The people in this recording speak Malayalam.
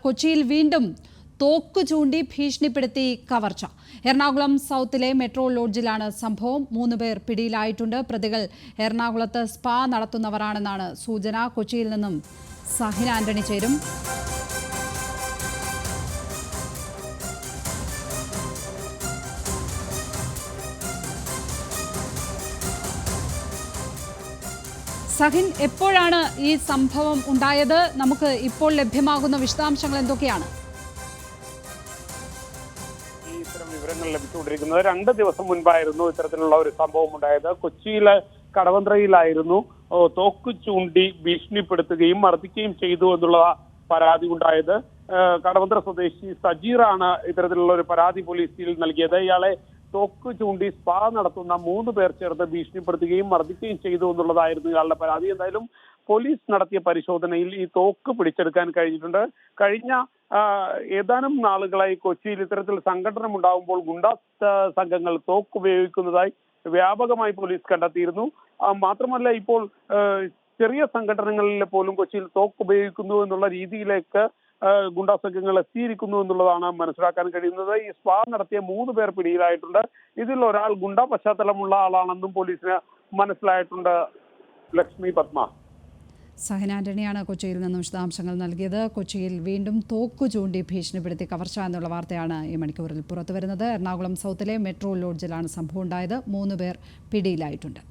കൊച്ചിയിൽ വീണ്ടും തോക്കു ചൂണ്ടി ഭീഷണിപ്പെടുത്തി കവർച്ച. എറണാകുളം സൗത്തിലെ മെട്രോ ലോഡ്ജിലാണ് സംഭവം. 3 പേർ പിടിയിലായിട്ടുണ്ട്. പ്രതികൾ എറണാകുളത്ത് സ്പാ നടത്തുന്നവരാണെന്നാണ് സൂചന. കൊച്ചിയിൽ നിന്നും സഹിൻ ആന്റണി ചേരും. സഹിൻ, എപ്പോഴാണ് ഈ സംഭവം ഉണ്ടായത്? നമുക്ക് ഇപ്പോൾ ലഭ്യമാകുന്ന വിശദാംശങ്ങൾ എന്തൊക്കെയാണ്? ഇത്തരം വിവരങ്ങൾ ലഭിച്ചുകൊണ്ടിരിക്കുന്നത് 2 ദിവസം മുൻപായിരുന്നു ഇത്തരത്തിലുള്ള ഒരു സംഭവം ഉണ്ടായത്. കൊച്ചിയിലെ കടവന്ത്രയിലായിരുന്നു തോക്ക് ചൂണ്ടി ഭീഷണിപ്പെടുത്തുകയും മർദ്ദിക്കുകയും ചെയ്തു എന്നുള്ള പരാതി ഉണ്ടായത്. കടവന്ത്ര സ്വദേശി സജീറാണ് ഇത്തരത്തിലുള്ള ഒരു പരാതി പോലീസിൽ നൽകിയത്. ഇയാളെ തോക്ക് ചൂണ്ടി സ്പാ നടത്തുന്ന 3 പേർ ചേർത്ത് ഭീഷണിപ്പെടുത്തുകയും മർദ്ദിക്കുകയും ചെയ്തു എന്നുള്ളതായിരുന്നു ഇയാളുടെ പരാതി. എന്തായാലും പോലീസ് നടത്തിയ പരിശോധനയിൽ ഈ തോക്ക് പിടിച്ചെടുക്കാൻ കഴിഞ്ഞിട്ടുണ്ട്. കഴിഞ്ഞ ഏതാനും നാളുകളായി കൊച്ചിയിൽ ഇത്തരത്തിൽ സംഘടന ഉണ്ടാകുമ്പോൾ ഗുണ്ടാ സംഘങ്ങൾ തോക്ക് ഉപയോഗിക്കുന്നതായി വ്യാപകമായി പോലീസ് കണ്ടെത്തിയിരുന്നു. മാത്രമല്ല, ഇപ്പോൾ ചെറിയ സംഘടനകളിൽ പോലും കൊച്ചിയിൽ തോക്ക് ഉപയോഗിക്കുന്നു എന്നുള്ള രീതിയിലേക്ക് ഗുണ്ടാ സംഘങ്ങൾ എത്തിയിരിക്കുന്നു എന്നുള്ളതാണ് മനസ്സിലാക്കാൻ കഴിയുന്നത്. ഈ സ്പാ നടത്തിയ 3 പേർ പിടിയിലായിട്ടുണ്ട്. ഇതിൽ ഒരാൾ ഗുണ്ടാ പശ്ചാത്തലമുള്ള ആളാണെന്നും പോലീസിന് മനസ്സിലായിട്ടുണ്ട്. ലക്ഷ്മി, പത്മ. സഹിൻ ആന്റണിയാണ് കൊച്ചിയിൽ നിന്നും വിശദാംശങ്ങൾ നൽകിയത്. കൊച്ചിയിൽ വീണ്ടും തോക്കു ചൂണ്ടി ഭീഷണിപ്പെടുത്തി കവർച്ച എന്നുള്ള വാർത്തയാണ് ഈ മണിക്കൂറിൽ പുറത്തുവരുന്നത്. എറണാകുളം സൗത്തിലെ മെട്രോ ലോഡ്ജിലാണ് സംഭവം ഉണ്ടായത്. 3 പേർ പിടിയിലായിട്ടുണ്ട്.